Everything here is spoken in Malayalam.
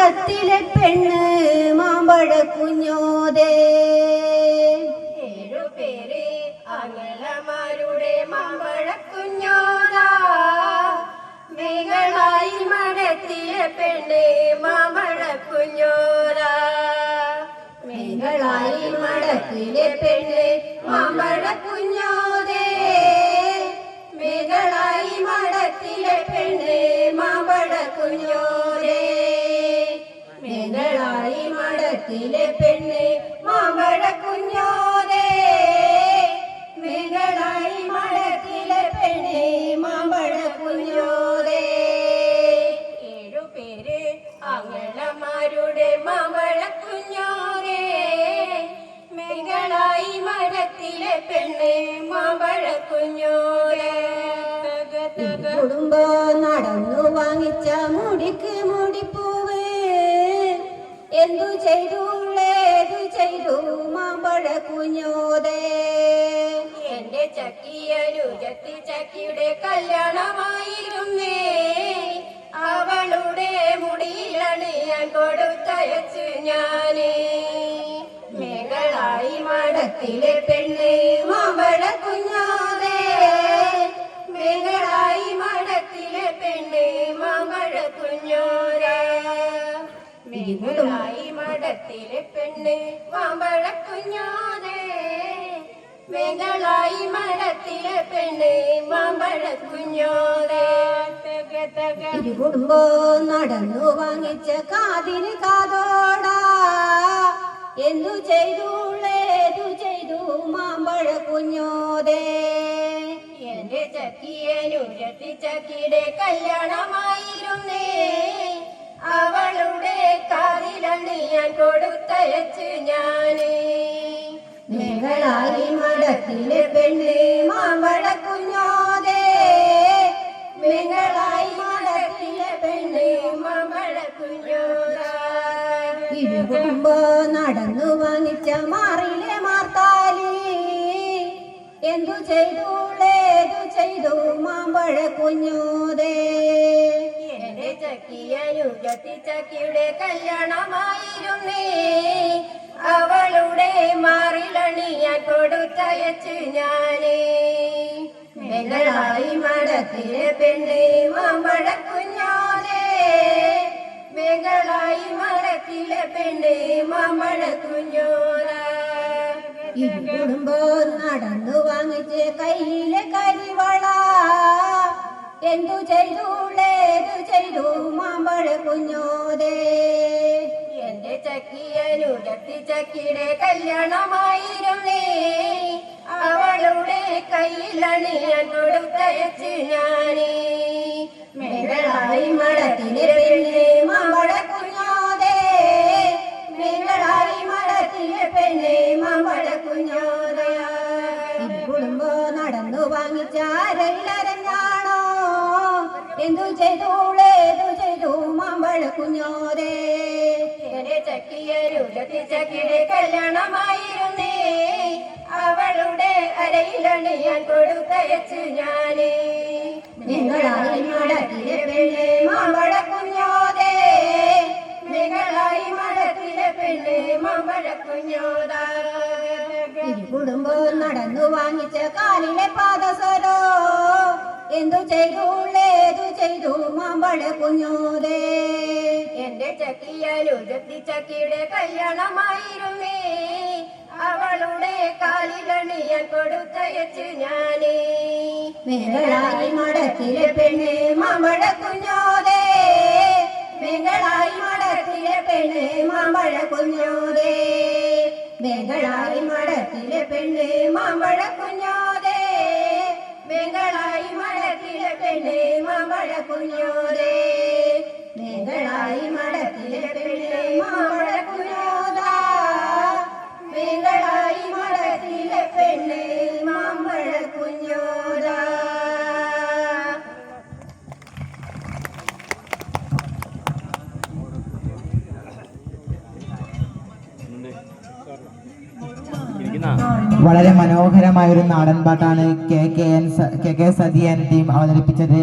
മാടത്തിലെ പെണ്ണ് മാമ്പഴ കുഞ്ഞോദേ. 7 പേര് ആങ്ങളമാരുടെ മാമ്പഴ കുഞ്ഞോദാ. മേഘളായി മഠത്തിലെ പെണ്ണ് മാമ്പഴ കുഞ്ഞോദാ. മേഘളായി മഠത്തിലെ പെണ്ണ് മാമ്പഴ കുഞ്ഞോദേ. മേഘളായി മഠത്തിലെ പെണ്ണ് മാമ്പഴ കുഞ്ഞോദേ. മേഘളായി മഠത്തിലെ പെണ്ണ് മാമ്പഴ കുഞ്ഞോദേ. മേഘളായി മഠത്തിലെ പെണ്ണ് മാമ്പഴ കുഞ്ഞോദേ. 7 പേര് ആങ്ങളമാരുടെ മാമ്പഴ കുഞ്ഞോദേ. മേഘളായി മഠത്തിലെ പെണ്ണ് മാമ്പഴ കുഞ്ഞോദേ. കുടുംബം നടന്നു വാങ്ങിച്ച മുടിക്ക് മുടിപ്പൂവ് എന്തു ചെയ്തു ഏതു ചെയ്തു മാമ്പഴ കുഞ്ഞോദേ. എന്റെ ചക്കിയനുജത്തി ചക്കിയുടെ കല്യാണമായിരുന്നേ. അവളുടെ മുടിയിലാണ് ഞാൻ കൊടുത്തയച്ചു ഞാന്. മേഘളായി മഠത്തിലെ പെണ്ണ് മാമ്പഴ കുഞ്ഞോദേ. മേഘളായി മഠത്തിലെ പെണ്ണ് മാമ്പഴ കുഞ്ഞോദേ. മേഘളായി മഠത്തിലെ പെണ്ണ് മാമ്പഴ കുഞ്ഞോദേ. മേഘളായി മഠത്തിലെ പെണ്ണ് മാമ്പഴ കുഞ്ഞോദേ. കുടുംബം നടന്നു വാങ്ങിച്ച കാതിന് കാതോടാ എന്തു ചെയ്തു ഏതു ചെയ്തു മാമ്പഴ കുഞ്ഞോദേ. എന്റെ ചക്കിയനുജത്തി ചക്കിയുടെ കല്യാണമായിരുന്നേ. അവളുടെ കാതിലാണ് ഞാൻ കൊടുത്തയച്ചു ഞാന്. മേഘളായി മഠത്തിലെ പെണ്ണ് മാമ്പഴ കുഞ്ഞോദേ. മേഘളായി മഠത്തിലെ പെണ്ണ് മാമ്പഴ കുഞ്ഞോദാ. കുടുംബം നടന്നു വാങ്ങിച്ച മാറിലെ മാർത്താലി എന്തു ചെയ്തു ഏതു ചെയ്തു മാമ്പഴ കുഞ്ഞോദേ. എന്റെ ചക്കിയനുജത്തി ചക്കിയുടെ കല്യാണമായിരുന്നേ. അവളുടെ മാറിലണിയാൻ കൊടുത്തയച്ചു ഞാന്. മേഘളായി മഠത്തിലെ പെണ്ണ് മാമ്പഴ കുഞ്ഞോദേ. മേഘളായി മഠത്തിലെ പെണ്ണ് മാമ്പഴ കുഞ്ഞോദാ. കുടുംബം നടന്നു വാങ്ങിച്ച് കയ്യിലെ കരിവള എന്തു ചെയ്തു ഏതു ചെയ്തു മാമ്പഴ കുഞ്ഞോദേ. എന്റെ ചക്കിയനുജത്തി ചക്കിയുടെ കല്യാണമായിരുന്നേ. അവളുടെ കയ്യിലാണ് ഞാൻ കൊടുത്തയച്ചു ഞാന്. മേഘളായി മഠത്തിലെ പെണ്ണ് മാമ്പഴ കുഞ്ഞോദേ. മേഘളായി മഠത്തിലെ പെണ്ണ് മാമ്പഴ കുഞ്ഞോദേ. കുടുംബം നടന്നു വാങ്ങിച്ച അരയിലരഞ്ഞാണോ എന്തു ചെയ്തു ഏതു ചെയ്തു മാമ്പഴ കുഞ്ഞോദേ. എന്റെ ചക്കിയനുജത്തി ചക്കിയുടെ കല്യാണമായിരുന്നേ. അവളുടെ അരയിലാണ് ഞാൻ കൊടുത്തയച്ചു ഞാന്. മേഘളായി മഠത്തിലെ പെണ്ണ് മാമ്പഴ കുഞ്ഞോദേ. മേഘളായി മഠത്തിലെ പെണ്ണ് മാമ്പഴ കുഞ്ഞോദാ. കുടുംബം നടന്നു വാങ്ങിച്ച കാലിലെ പാദസരോ എന്തു ചെയ്തു ഏതു ചെയ്തു മാമ്പഴ കുഞ്ഞോദേ. എന്റെ ചക്കിയനുജത്തി ചക്കിയുടെ കല്യാണമായിരുന്നേ. അവളുടെ കാലിലണിയാൻ കൊടുത്തയച്ചു ഞാന്. മേഘളായി മഠത്തിലെ പെണ്ണ് മാമ്പഴ കുഞ്ഞോദേ. മേഘളായി മഠത്തിലെ പെണ്ണ് മാമ്പഴ കുഞ്ഞോദേ. മേഘളായി മഠത്തിലെ പെണ്ണ് മാമ്പഴ കുഞ്ഞോദേ. മേഘളായി മഠത്തിലെ പെണ്ണ് മാമ്പഴ കുഞ്ഞോദേ. മേഘളായി മഠത്തിലെ പെണ്ണ് മാമ്പഴ കുഞ്ഞോദാ. മേഘളായി മഠത്തിലെ പെണ്ണ് മാമ്പഴ കുഞ്ഞോദാ. വളരെ മനോഹരമായൊരു നാടൻ പാട്ടാണ് കെ കെ സതിയൻ ടീം അവതരിപ്പിച്ചത്.